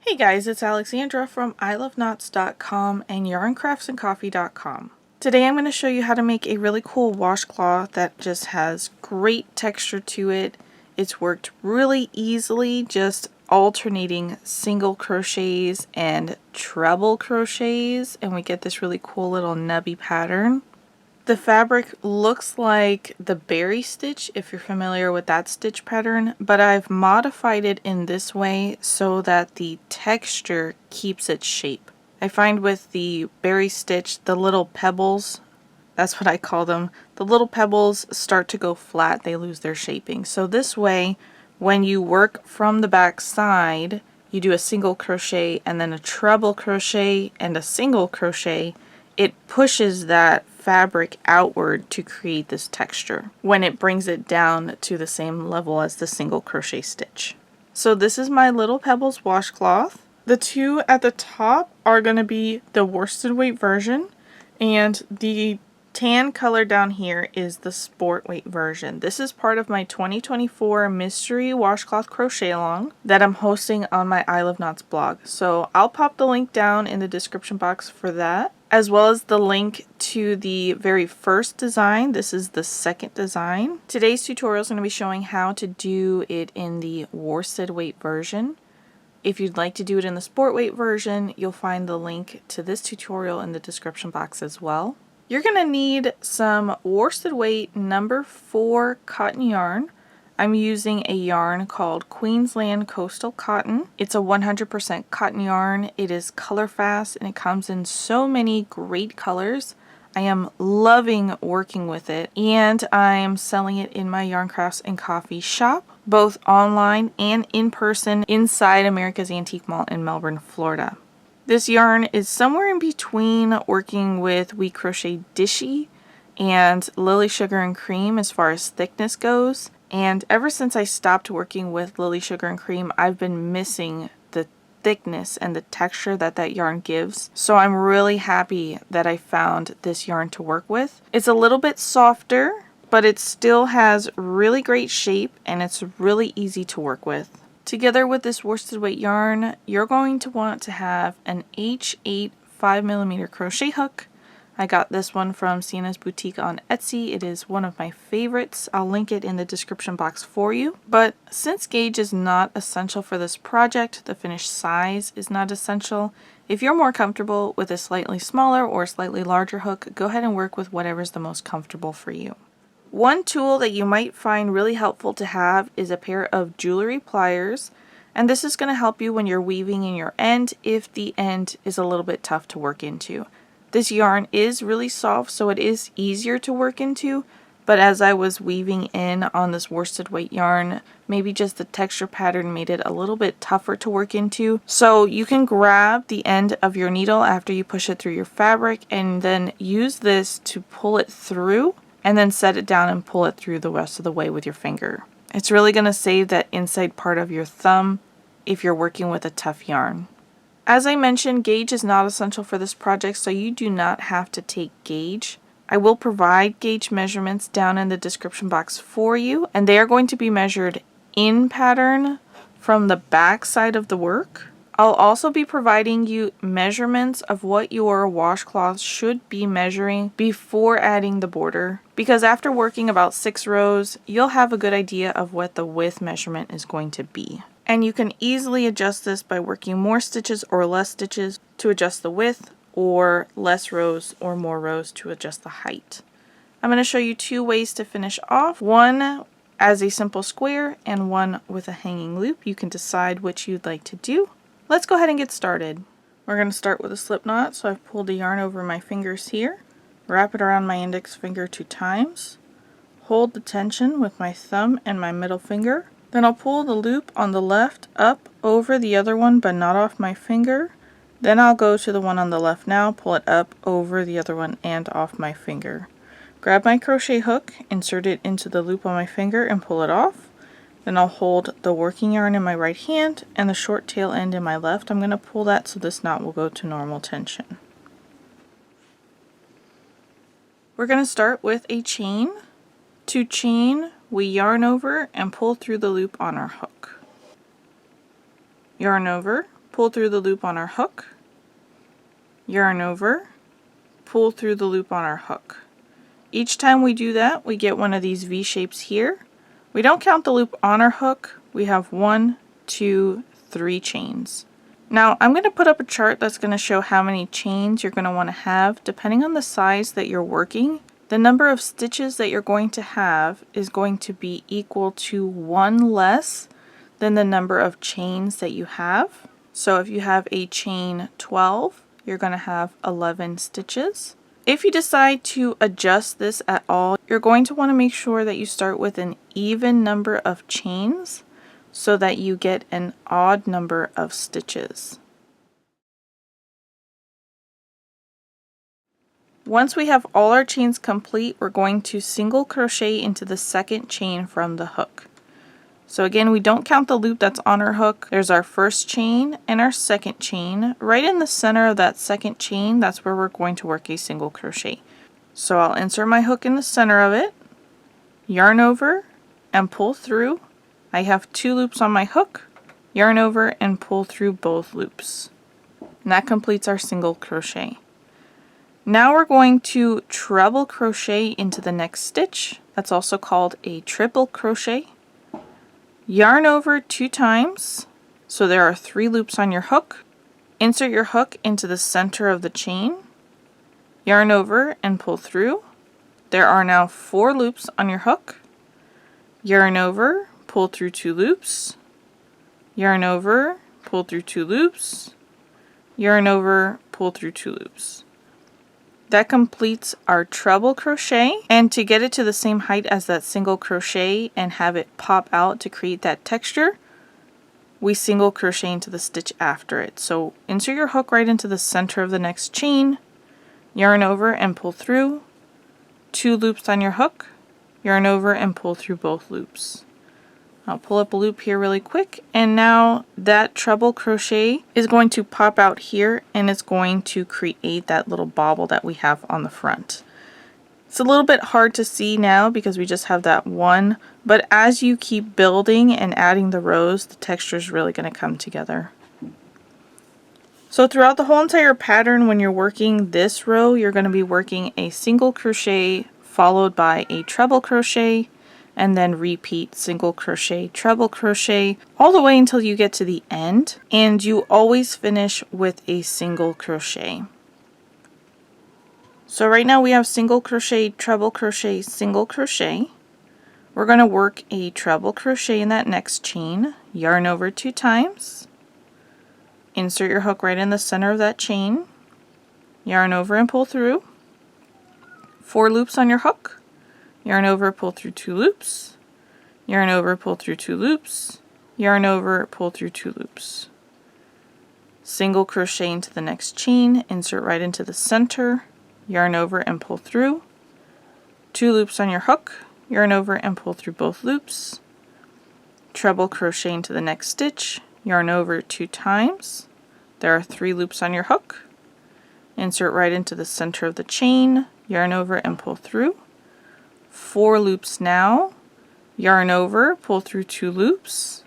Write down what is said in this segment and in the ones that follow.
Hey guys, it's Alexandra from EyeLoveKnots.com and yarncraftsandcoffee.com. Today I'm going to show you how to make a really cool washcloth that just has great texture to it. It's worked really easily, just alternating single crochets and treble crochets, and we get this really cool little nubby pattern. The fabric looks like the berry stitch, if you're familiar with that stitch pattern, but I've modified it in this way so that the texture keeps its shape. I find with the berry stitch, the little pebbles, that's what I call them, the little pebbles start to go flat, they lose their shaping. So this way, when you work from the back side, you do a single crochet and then a treble crochet and a single crochet, it pushes that fabric outward to create this texture when it brings it down to the same level as the single crochet stitch. So this is my Little Pebbles washcloth. The two at the top are going to be the worsted weight version, and the tan color down here is the sport weight version. This is part of my 2024 mystery washcloth crochet along that I'm hosting on my EyeLoveKnots blog. So I'll pop the link down in the description box for that, as well as the link to the very first design. This is the second design. Today's tutorial is going to be showing how to do it in the worsted weight version. If you'd like to do it in the sport weight version, you'll find the link to this tutorial in the description box as well. You're going to need some worsted weight number 4 cotton yarn. I'm using a yarn called Queensland Coastal Cotton. It's a 100% cotton yarn. It is color fast and it comes in so many great colors. I am loving working with it, and I am selling it in my Yarn Crafts and Coffee shop, both online and in person inside America's Antique Mall in Melbourne, Florida. This yarn is somewhere in between working with WeCrochet Dishie and Lily Sugar and Cream as far as thickness goes. And ever since I stopped working with Lily Sugar and Cream, I've been missing the thickness and the texture that that yarn gives. So I'm really happy that I found this yarn to work with. It's a little bit softer, but it still has really great shape and it's really easy to work with. Together with this worsted weight yarn, you're going to want to have an H8 5mm crochet hook. I got this one from Sienna's Boutique on Etsy. It is one of my favorites. I'll link it in the description box for you. But since gauge is not essential for this project, the finished size is not essential. If you're more comfortable with a slightly smaller or slightly larger hook, go ahead and work with whatever's the most comfortable for you. One tool that you might find really helpful to have is a pair of jewelry pliers, and this is going to help you when you're weaving in your end if the end is a little bit tough to work into. This yarn is really soft, so it is easier to work into, but as I was weaving in on this worsted weight yarn, maybe just the texture pattern made it a little bit tougher to work into. So you can grab the end of your needle after you push it through your fabric and then use this to pull it through, and then set it down and pull it through the rest of the way with your finger. It's really going to save that inside part of your thumb if you're working with a tough yarn. As I mentioned, gauge is not essential for this project, so you do not have to take gauge. I will provide gauge measurements down in the description box for you, and they are going to be measured in pattern from the back side of the work. I'll also be providing you measurements of what your washcloth should be measuring before adding the border, because after working about 6 rows, you'll have a good idea of what the width measurement is going to be. And you can easily adjust this by working more stitches or less stitches to adjust the width, or less rows or more rows to adjust the height. I'm going to show you 2 ways to finish off, one as a simple square and one with a hanging loop. You can decide which you'd like to do. Let's go ahead and get started. We're going to start with a slip knot, so I've pulled the yarn over my fingers here, wrap it around my index finger 2 times, hold the tension with my thumb and my middle finger, then I'll pull the loop on the left up over the other one but not off my finger, then I'll go to the one on the left now, pull it up over the other one and off my finger. Grab my crochet hook, insert it into the loop on my finger and pull it off. Then I'll hold the working yarn in my right hand and the short tail end in my left. I'm going to pull that so this knot will go to normal tension. We're going to start with a chain. To chain, we yarn over and pull through the loop on our hook. Yarn over, pull through the loop on our hook, yarn over, pull through the loop on our hook. Each time we do that, we get one of these V shapes here. We don't count the loop on our hook. We have 1, 2, 3 chains. Now I'm going to put up a chart that's going to show how many chains you're going to want to have depending on the size that you're working. The number of stitches that you're going to have is going to be equal to 1 less than the number of chains that you have. So if you have a chain 12, you're going to have 11 stitches. If you decide to adjust this at all, you're going to want to make sure that you start with an even number of chains so that you get an odd number of stitches. Once we have all our chains complete, we're going to single crochet into the second chain from the hook. So again, we don't count the loop that's on our hook. There's our first chain and our second chain. Right in the center of that second chain, that's where we're going to work a single crochet. So I'll insert my hook in the center of it, yarn over, and pull through. I have 2 loops on my hook, yarn over, and pull through both loops. And that completes our single crochet. Now we're going to treble crochet into the next stitch. That's also called a triple crochet. Yarn over 2 times, so there are 3 loops on your hook. Insert your hook into the center of the chain, yarn over and pull through. There are now 4 loops on your hook. Yarn over, pull through 2 loops, yarn over, pull through 2 loops, yarn over, pull through 2 loops. That completes our treble crochet, and to get it to the same height as that single crochet and have it pop out to create that texture, we single crochet into the stitch after it. So insert your hook right into the center of the next chain, yarn over and pull through, 2 loops on your hook, yarn over and pull through both loops. I'll pull up a loop here really quick, and now that treble crochet is going to pop out here and it's going to create that little bobble that we have on the front. It's a little bit hard to see now because we just have that one, but as you keep building and adding the rows, the texture is really going to come together. So throughout the whole entire pattern, when you're working this row, you're going to be working a single crochet followed by a treble crochet, and then repeat single crochet, treble crochet, all the way until you get to the end, and you always finish with a single crochet. So right now we have single crochet, treble crochet, single crochet. We're going to work a treble crochet in that next chain, yarn over 2 times, insert your hook right in the center of that chain, yarn over and pull through, 4 loops on your hook, yarn over, pull through 2 loops, yarn over, pull through 2 loops, yarn over, pull through 2 loops. Single crochet into the next chain, insert right into the center, yarn over and pull through, 2 loops on your hook, yarn over and pull through both loops, treble crochet into the next stitch, yarn over 2 times, there are 3 loops on your hook, insert right into the center of the chain, yarn over and pull through, 4 loops now, yarn over, pull through 2 loops.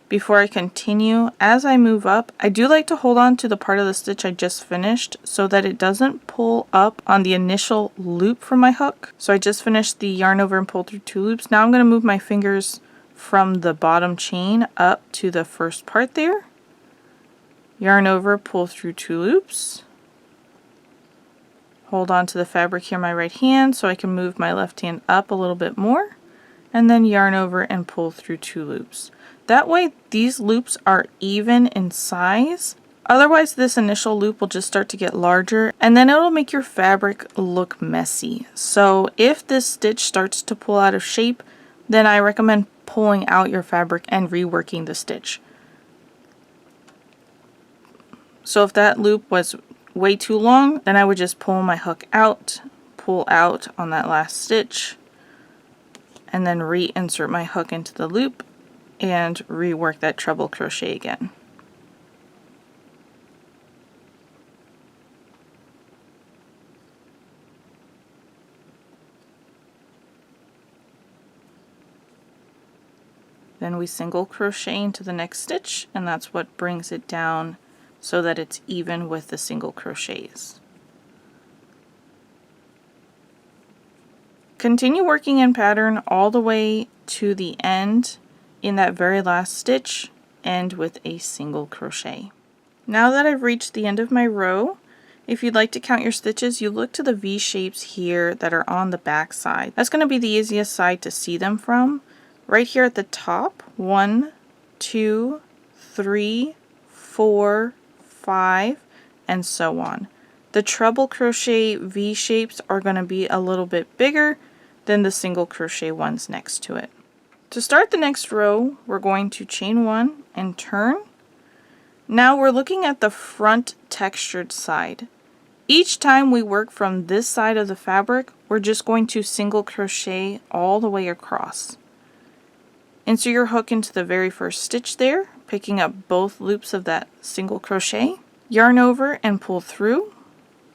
Before I continue, as I move up, I do like to hold on to the part of the stitch I just finished so that it doesn't pull up on the initial loop from my hook. So I just finished the yarn over and pull through 2 loops. Now I'm going to move my fingers from the bottom chain up to the first part there. Yarn over, pull through 2 loops. Hold on to the fabric here in my right hand so I can move my left hand up a little bit more, and then yarn over and pull through 2 loops. That way these loops are even in size. Otherwise this initial loop will just start to get larger and then it'll make your fabric look messy. So if this stitch starts to pull out of shape, then I recommend pulling out your fabric and reworking the stitch. So if that loop was way too long, then I would just pull my hook out, pull out on that last stitch, and then reinsert my hook into the loop and rework that treble crochet again. Then we single crochet into the next stitch, and that's what brings it down so that it's even with the single crochets. Continue working in pattern all the way to the end. In that very last stitch, end with a single crochet. Now that I've reached the end of my row, if you'd like to count your stitches, you look to the V shapes here that are on the back side. That's going to be the easiest side to see them from. Right here at the top, 1, 2, 3, 4, 5, and so on. The treble crochet V shapes are going to be a little bit bigger than the single crochet ones next to it. To start the next row, we're going to chain 1 and turn. Now we're looking at the front textured side. Each time we work from this side of the fabric, we're just going to single crochet all the way across. Insert your hook into the very first stitch there, picking up both loops of that single crochet. Yarn over and pull through.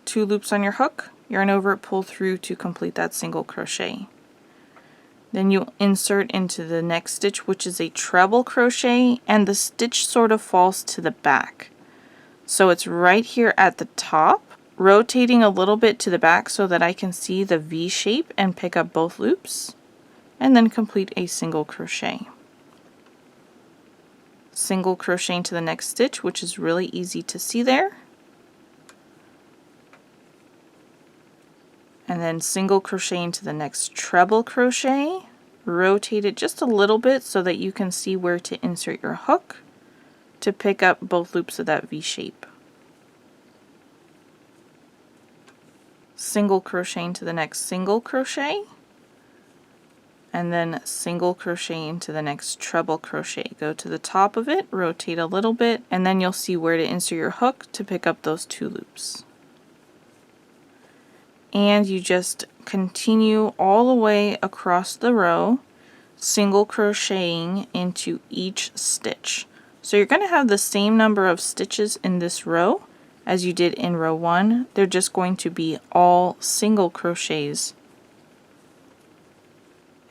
2 loops on your hook, yarn over, pull through to complete that single crochet. Then you'll insert into the next stitch, which is a treble crochet, and the stitch sort of falls to the back. So it's right here at the top, rotating a little bit to the back so that I can see the V shape and pick up both loops, and then complete a single crochet. Single crochet into the next stitch, which is really easy to see there. And then single crochet into the next treble crochet, rotate it just a little bit so that you can see where to insert your hook to pick up both loops of that V shape. Single crochet into the next single crochet, and then single crochet into the next treble crochet. Go to the top of it, rotate a little bit, and then you'll see where to insert your hook to pick up those 2 loops. And you just continue all the way across the row, single crocheting into each stitch. So you're going to have the same number of stitches in this row as you did in row 1. They're just going to be all single crochets.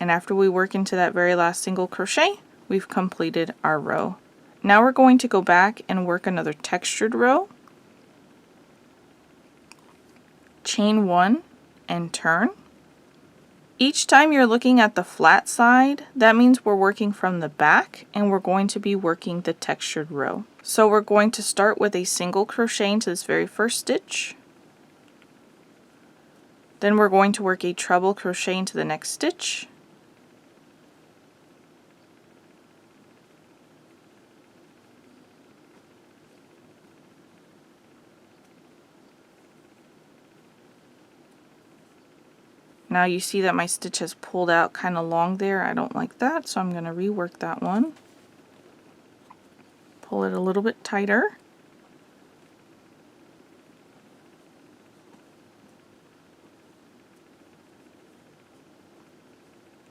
And after we work into that very last single crochet, we've completed our row. Now we're going to go back and work another textured row. Chain 1 and turn. Each time you're looking at the flat side, that means we're working from the back and we're going to be working the textured row. So we're going to start with a single crochet into this very first stitch. Then we're going to work a treble crochet into the next stitch. Now you see that my stitch has pulled out kind of long there. I don't like that, so I'm going to rework that one. Pull it a little bit tighter.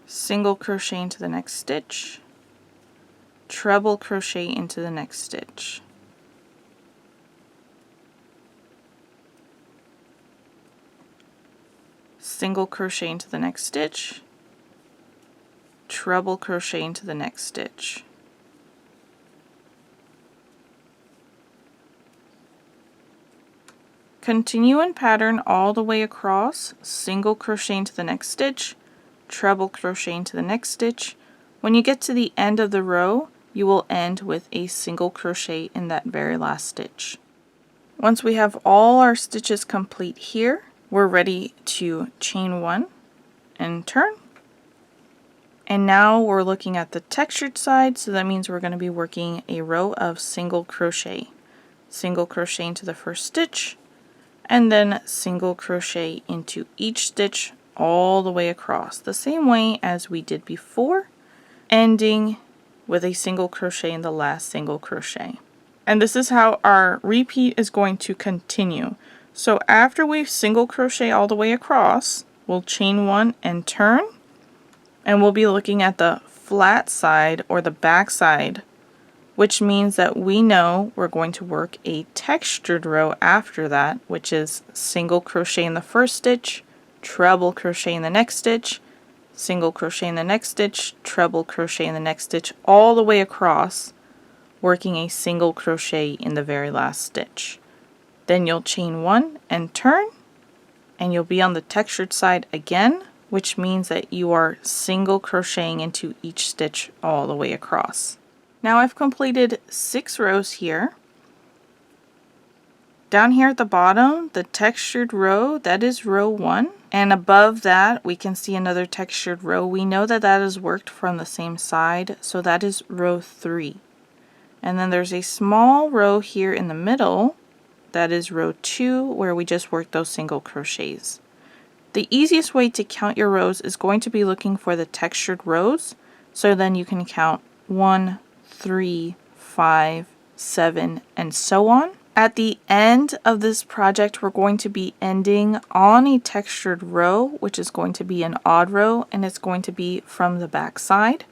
Single crochet into the next stitch. Treble crochet into the next stitch. Single crochet into the next stitch, treble crochet into the next stitch. Continue in pattern all the way across, single crochet into the next stitch, treble crochet into the next stitch. When you get to the end of the row, you will end with a single crochet in that very last stitch. Once we have all our stitches complete here, we're ready to chain 1 and turn. And now we're looking at the textured side, so that means we're going to be working a row of single crochet. Single crochet into the first stitch, and then single crochet into each stitch all the way across, the same way as we did before, ending with a single crochet in the last single crochet. And this is how our repeat is going to continue. So after we single crochet all the way across, we'll chain 1 and turn, and we'll be looking at the flat side or the back side, which means that we know we're going to work a textured row after that, which is single crochet in the first stitch, treble crochet in the next stitch, single crochet in the next stitch, treble crochet in the next stitch, all the way across, working a single crochet in the very last stitch. Then you'll chain 1 and turn, and you'll be on the textured side again, which means that you are single crocheting into each stitch all the way across. Now I've completed 6 rows here. Down here at the bottom, the textured row, that is row 1. And above that, we can see another textured row. We know that that is worked from the same side, so that is row 3. And then there's a small row here in the middle, that is row 2, where we just worked those single crochets. The easiest way to count your rows is going to be looking for the textured rows, so then you can count 1, 3, 5, 7, and so on. At the end of this project, we're going to be ending on a textured row, which is going to be an odd row, and it's going to be from the back side,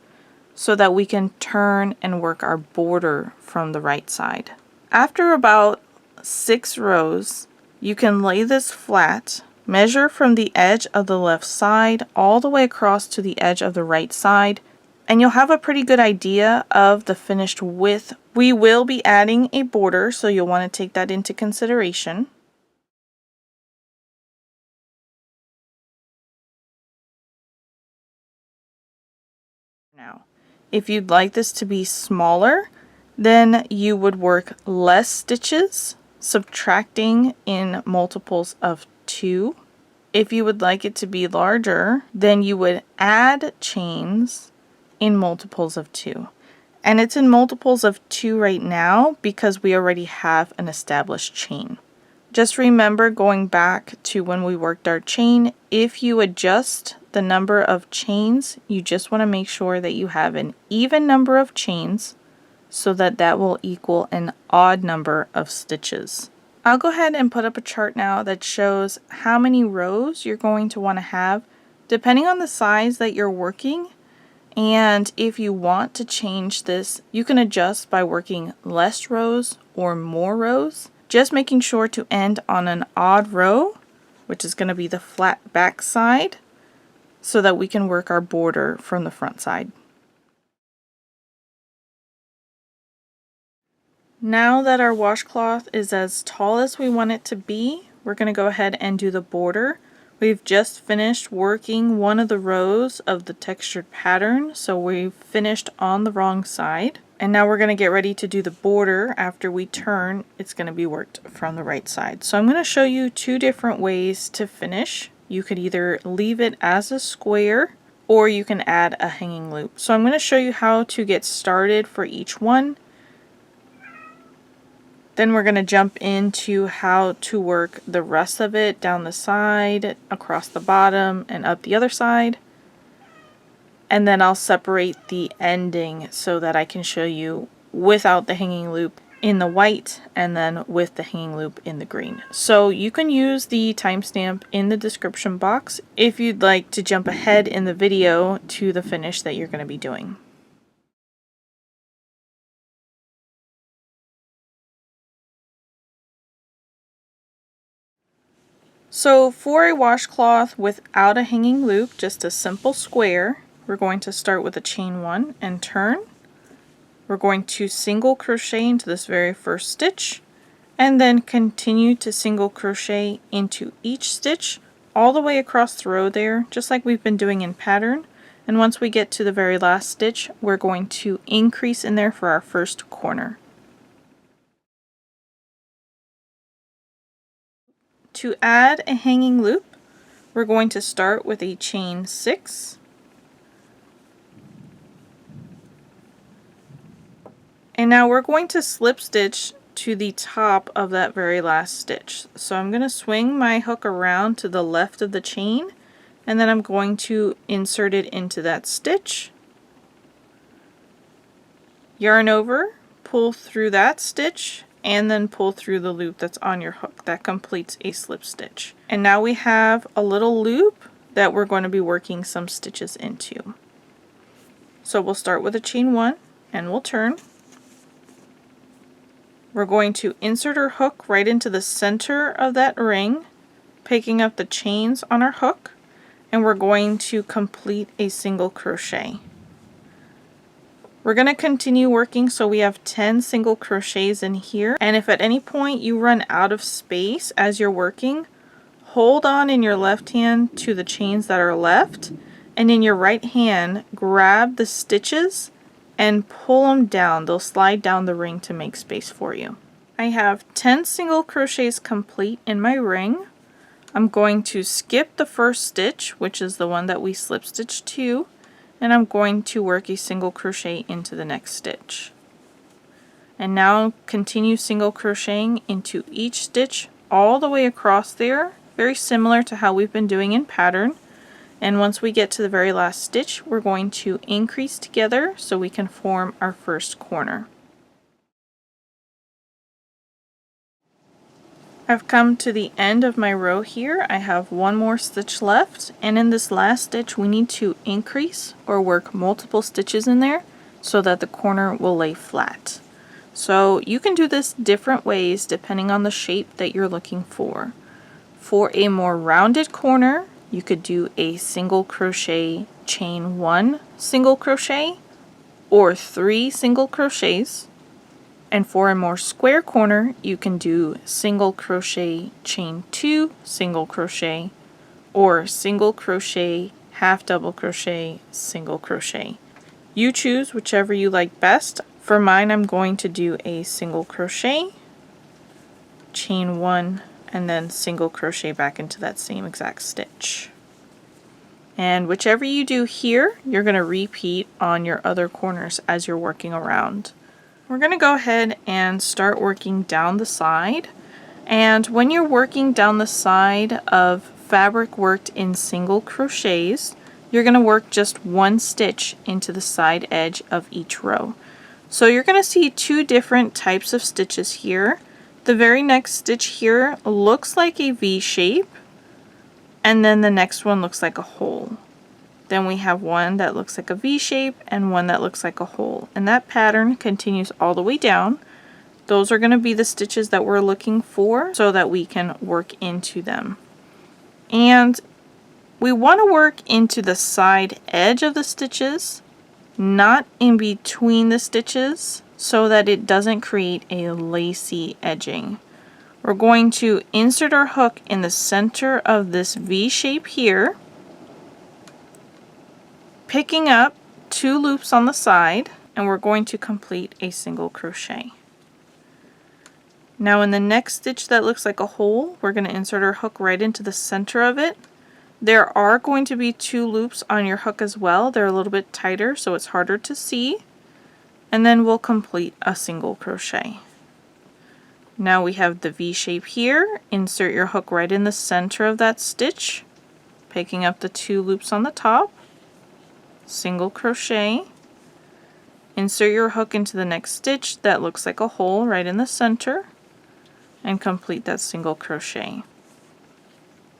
so that we can turn and work our border from the right side. After about 6 rows, you can lay this flat, measure from the edge of the left side all the way across to the edge of the right side, and you'll have a pretty good idea of the finished width. We will be adding a border, so you'll want to take that into consideration. Now, if you'd like this to be smaller, then you would work less stitches, subtracting in multiples of 2. If you would like it to be larger, then you would add chains in multiples of 2. And it's in multiples of 2 right now because we already have an established chain. Just remember, going back to when we worked our chain, if you adjust the number of chains, you just want to make sure that you have an even number of chains so that that will equal an odd number of stitches. I'll go ahead and put up a chart now that shows how many rows you're going to want to have depending on the size that you're working. And if you want to change this, you can adjust by working less rows or more rows. Just making sure to end on an odd row, which is going to be the flat back side, so that we can work our border from the front side. Now that our washcloth is as tall as we want it to be, we're going to go ahead and do the border. We've just finished working one of the rows of the textured pattern, so we've finished on the wrong side. And now we're going to get ready to do the border. After we turn, it's going to be worked from the right side. So I'm going to show you 2 different ways to finish. You could either leave it as a square, or you can add a hanging loop. So I'm going to show you how to get started for each one. Then we're going to jump into how to work the rest of it down the side, across the bottom, and up the other side. And then I'll separate the ending so that I can show you without the hanging loop in the white and then with the hanging loop in the green. So you can use the timestamp in the description box if you'd like to jump ahead in the video to the finish that you're going to be doing. So for a washcloth without a hanging loop, just a simple square, we're going to start with a chain 1 and turn. We're going to single crochet into this very first stitch and then continue to single crochet into each stitch all the way across the row there, just like we've been doing in pattern. And once we get to the very last stitch, we're going to increase in there for our first corner. To add a hanging loop, we're going to start with a chain 6. And now we're going to slip stitch to the top of that very last stitch. So I'm going to swing my hook around to the left of the chain, and then I'm going to insert it into that stitch, yarn over, pull through that stitch, and then pull through the loop that's on your hook. That completes a slip stitch. And now we have a little loop that we're going to be working some stitches into. So we'll start with a chain 1 and we'll turn. We're going to insert our hook right into the center of that ring, picking up the chains on our hook, and we're going to complete a single crochet. We're going to continue working, so we have 10 single crochets in here, and if at any point you run out of space as you're working, hold on in your left hand to the chains that are left, and in your right hand grab the stitches and pull them down. They'll slide down the ring to make space for you. I have 10 single crochets complete in my ring. I'm going to skip the first stitch, which is the one that we slip stitched to, and I'm going to work a single crochet into the next stitch. And now continue single crocheting into each stitch all the way across there, very similar to how we've been doing in pattern. And once we get to the very last stitch, we're going to increase together so we can form our first corner. I've come to the end of my row here. I have one more stitch left, and in this last stitch we need to increase or work multiple stitches in there so that the corner will lay flat. So you can do this different ways depending on the shape that you're looking for. For a more rounded corner, you could do a single crochet, chain 1 single crochet, or 3 single crochets. And for a more square corner, you can do single crochet, chain 2 single crochet, or single crochet, half double crochet, single crochet. You choose whichever you like best. For mine, I'm going to do a single crochet, chain 1, and then single crochet back into that same exact stitch. And whichever you do here, you're going to repeat on your other corners as you're working around. We're going to go ahead and start working down the side. And when you're working down the side of fabric worked in single crochets, you're going to work just one stitch into the side edge of each row. So you're going to see two different types of stitches here. The very next stitch here looks like a V shape, and then the next one looks like a hole. Then we have one that looks like a V shape and one that looks like a hole. And that pattern continues all the way down. Those are going to be the stitches that we're looking for so that we can work into them. And we want to work into the side edge of the stitches, not in between the stitches, so that it doesn't create a lacy edging. We're going to insert our hook in the center of this V shape here, picking up 2 loops on the side, and we're going to complete a single crochet. Now in the next stitch that looks like a hole, we're going to insert our hook right into the center of it. There are going to be 2 loops on your hook as well. They're a little bit tighter, so it's harder to see. And then we'll complete a single crochet. Now we have the V shape here. Insert your hook right in the center of that stitch, picking up the 2 loops on the top. Single crochet, insert your hook into the next stitch that looks like a hole right in the center, and complete that single crochet.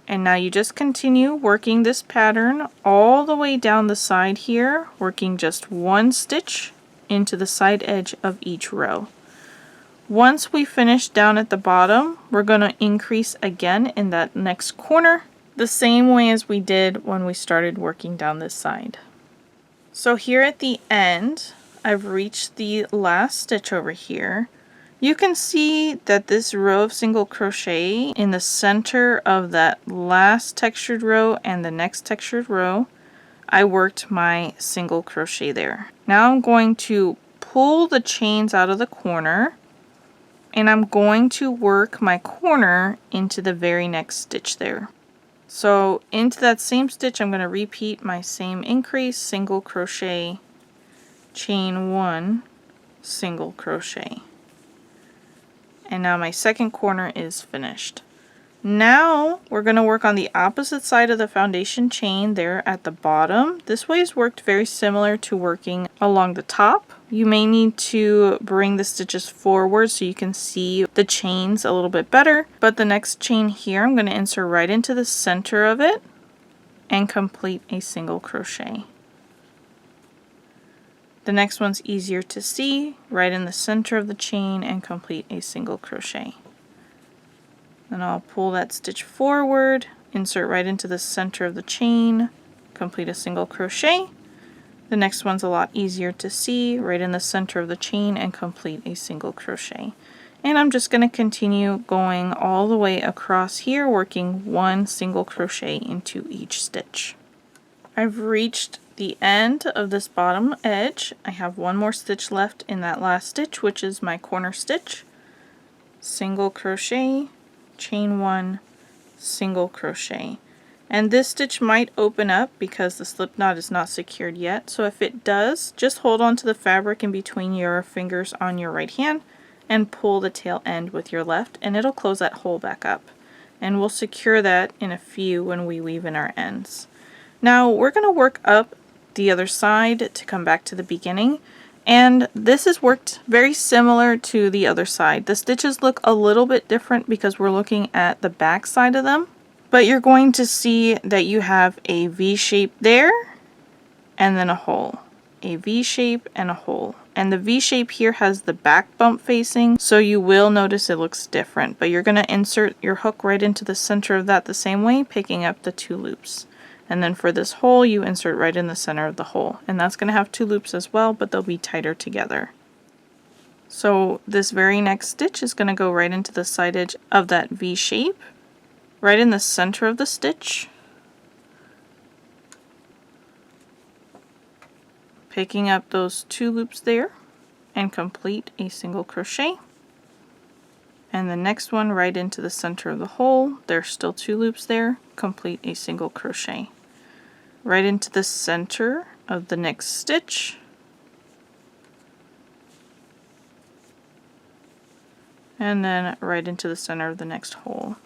And now you just continue working this pattern all the way down the side here, working just one stitch into the side edge of each row. Once we finish down at the bottom, we're going to increase again in that next corner, the same way as we did when we started working down this side. So here at the end, I've reached the last stitch over here. You can see that this row of single crochet in the center of that last textured row and the next textured row, I worked my single crochet there. Now I'm going to pull the chains out of the corner, and I'm going to work my corner into the very next stitch there. So into that same stitch, I'm going to repeat my same increase, single crochet, chain 1, single crochet. And now my second corner is finished. Now we're going to work on the opposite side of the foundation chain there at the bottom. This way is worked very similar to working along the top. You may need to bring the stitches forward so you can see the chains a little bit better. But the next chain here, I'm going to insert right into the center of it and complete a single crochet. The next one's easier to see, right in the center of the chain, and complete a single crochet. Then I'll pull that stitch forward, insert right into the center of the chain, complete a single crochet, The next one's a lot easier to see, right in the center of the chain, and complete a single crochet. And I'm just going to continue going all the way across here, working 1 single crochet into each stitch. I've reached the end of this bottom edge. I have 1 more stitch left in that last stitch, which is my corner stitch. Single crochet, chain 1, single crochet. And this stitch might open up because the slip knot is not secured yet. So if it does, just hold on to the fabric in between your fingers on your right hand and pull the tail end with your left, and it'll close that hole back up. And we'll secure that in a few when we weave in our ends. Now we're going to work up the other side to come back to the beginning. And this is worked very similar to the other side. The stitches look a little bit different because we're looking at the back side of them. But you're going to see that you have a V shape there, and then a hole. A V shape and a hole. And the V shape here has the back bump facing, so you will notice it looks different. But you're going to insert your hook right into the center of that the same way, picking up the 2 loops. And then for this hole, you insert right in the center of the hole. And that's going to have 2 loops as well, but they'll be tighter together. So this very next stitch is going to go right into the side edge of that V shape, right in the center of the stitch, picking up those 2 loops there, and complete a single crochet. And the next one right into the center of the hole, there's still 2 loops there, complete a single crochet. Right into the center of the next stitch, and then right into the center of the next hole.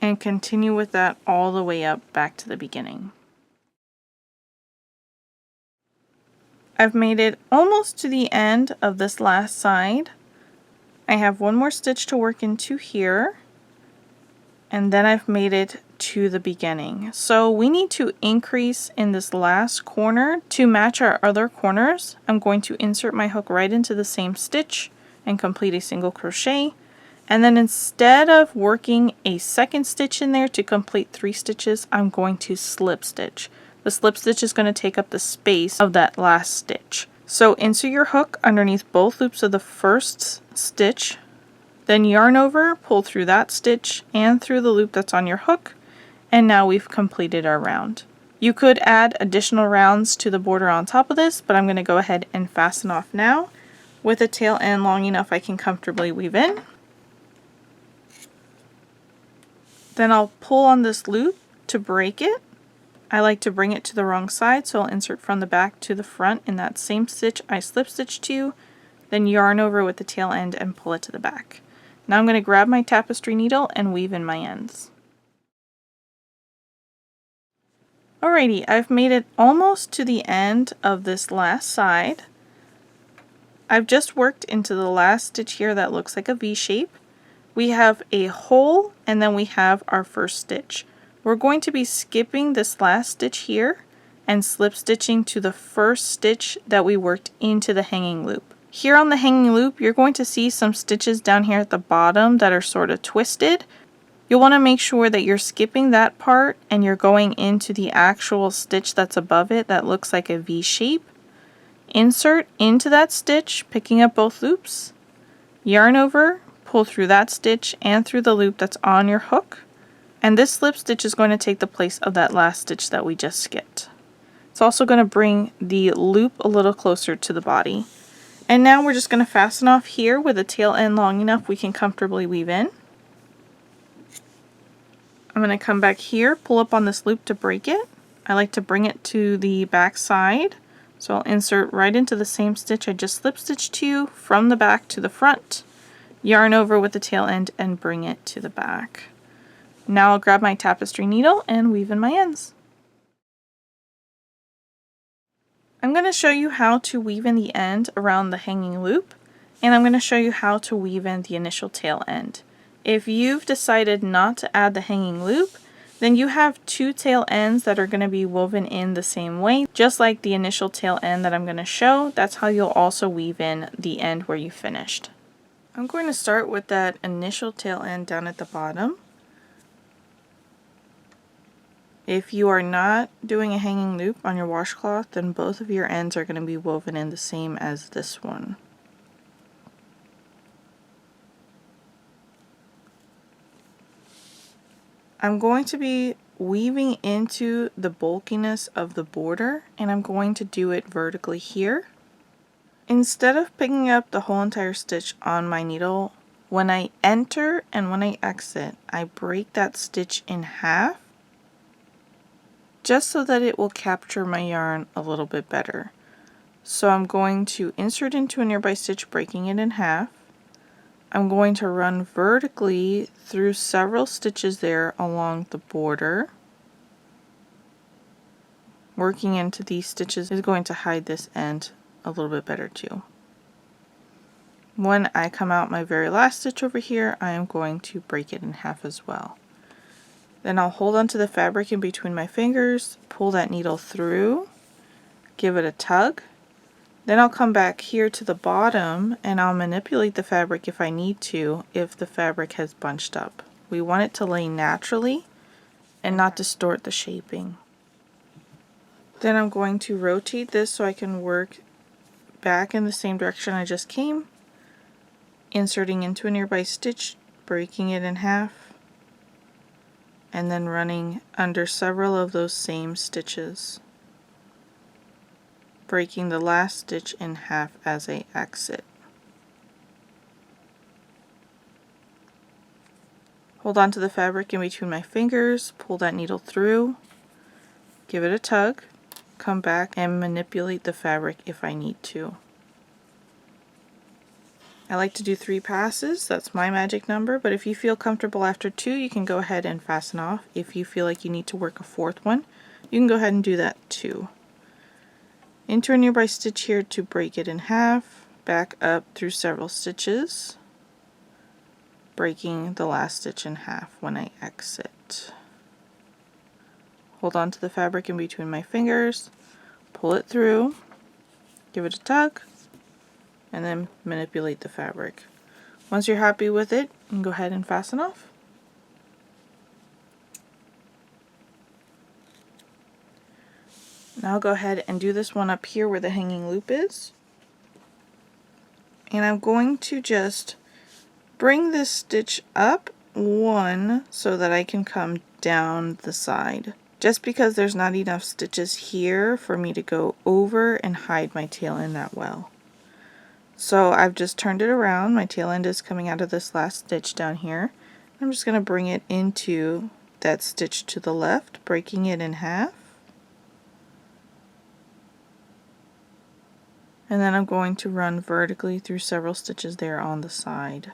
And continue with that all the way up back to the beginning. I've made it almost to the end of this last side. I have 1 more stitch to work into here, and then I've made it to the beginning. So we need to increase in this last corner to match our other corners. I'm going to insert my hook right into the same stitch and complete a single crochet. And then instead of working a second stitch in there to complete 3 stitches, I'm going to slip stitch. The slip stitch is going to take up the space of that last stitch. So insert your hook underneath both loops of the first stitch, then yarn over, pull through that stitch and through the loop that's on your hook, and now we've completed our round. You could add additional rounds to the border on top of this, but I'm going to go ahead and fasten off now with a tail end long enough I can comfortably weave in. Then I'll pull on this loop to break it. I like to bring it to the wrong side, so I'll insert from the back to the front in that same stitch I slip stitch to, then yarn over with the tail end and pull it to the back. Now I'm going to grab my tapestry needle and weave in my ends. Alrighty, I've made it almost to the end of this last side. I've just worked into the last stitch here that looks like a V shape. We have a hole, and then we have our first stitch. We're going to be skipping this last stitch here and slip stitching to the first stitch that we worked into the hanging loop. Here on the hanging loop, you're going to see some stitches down here at the bottom that are sort of twisted. You'll want to make sure that you're skipping that part and you're going into the actual stitch that's above it that looks like a V shape. Insert into that stitch, picking up both loops, yarn over, pull through that stitch and through the loop that's on your hook, and this slip stitch is going to take the place of that last stitch that we just skipped. It's also going to bring the loop a little closer to the body. And now we're just going to fasten off here with a tail end long enough we can comfortably weave in. I'm going to come back here, pull up on this loop to break it. I like to bring it to the back side, so I'll insert right into the same stitch I just slip stitched to from the back to the front. Yarn over with the tail end and bring it to the back. Now I'll grab my tapestry needle and weave in my ends. I'm going to show you how to weave in the end around the hanging loop, and I'm going to show you how to weave in the initial tail end. If you've decided not to add the hanging loop, Then you have 2 tail ends that are going to be woven in the same way, just like the initial tail end that I'm going to show. That's how you'll also weave in the end where you finished. I'm going to start with that initial tail end down at the bottom. If you are not doing a hanging loop on your washcloth, then both of your ends are going to be woven in the same as this one. I'm going to be weaving into the bulkiness of the border, and I'm going to do it vertically here. Instead of picking up the whole entire stitch on my needle, when I enter and when I exit, I break that stitch in half, just so that it will capture my yarn a little bit better. So I'm going to insert into a nearby stitch, breaking it in half. I'm going to run vertically through several stitches there along the border. Working into these stitches is going to hide this end a little bit better too. When I come out my very last stitch over here, I am going to break it in half as well. Then I'll hold onto the fabric in between my fingers, pull that needle through, give it a tug. Then I'll come back here to the bottom and I'll manipulate the fabric if I need to, if the fabric has bunched up. We want it to lay naturally and not distort the shaping. Then I'm going to rotate this so I can work back in the same direction I just came, inserting into a nearby stitch, breaking it in half, and then running under several of those same stitches, breaking the last stitch in half as I exit. Hold on to the fabric in between my fingers, pull that needle through, give it a tug, come back and manipulate the fabric if I need to. I like to do 3 passes, that's my magic number, but if you feel comfortable after 2, you can go ahead and fasten off. If you feel like you need to work a 4th one, you can go ahead and do that too. Into a nearby stitch here to break it in half, back up through several stitches, breaking the last stitch in half when I exit. Hold on to the fabric in between my fingers, pull it through, give it a tug, and then manipulate the fabric. Once you're happy with it, you can go ahead and fasten off. Now I'll go ahead and do this one up here where the hanging loop is. And I'm going to just bring this stitch up one so that I can come down the side. Just because there's not enough stitches here for me to go over and hide my tail end that well. So I've just turned it around. My tail end is coming out of this last stitch down here. I'm just going to bring it into that stitch to the left, breaking it in half. And then I'm going to run vertically through several stitches there on the side.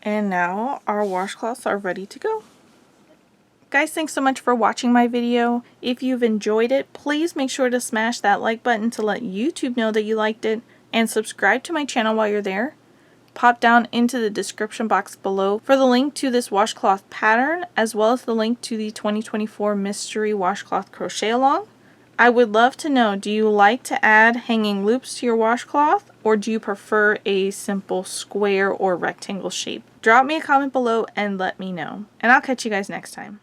And now our washcloths are ready to go. Guys, thanks so much for watching my video. If you've enjoyed it, please make sure to smash that like button to let YouTube know that you liked it, and subscribe to my channel while you're there. Pop down into the description box below for the link to this washcloth pattern, as well as the link to the 2024 mystery washcloth crochet along. I would love to know, do you like to add hanging loops to your washcloth, or do you prefer a simple square or rectangle shape? Drop me a comment below and let me know. And I'll catch you guys next time.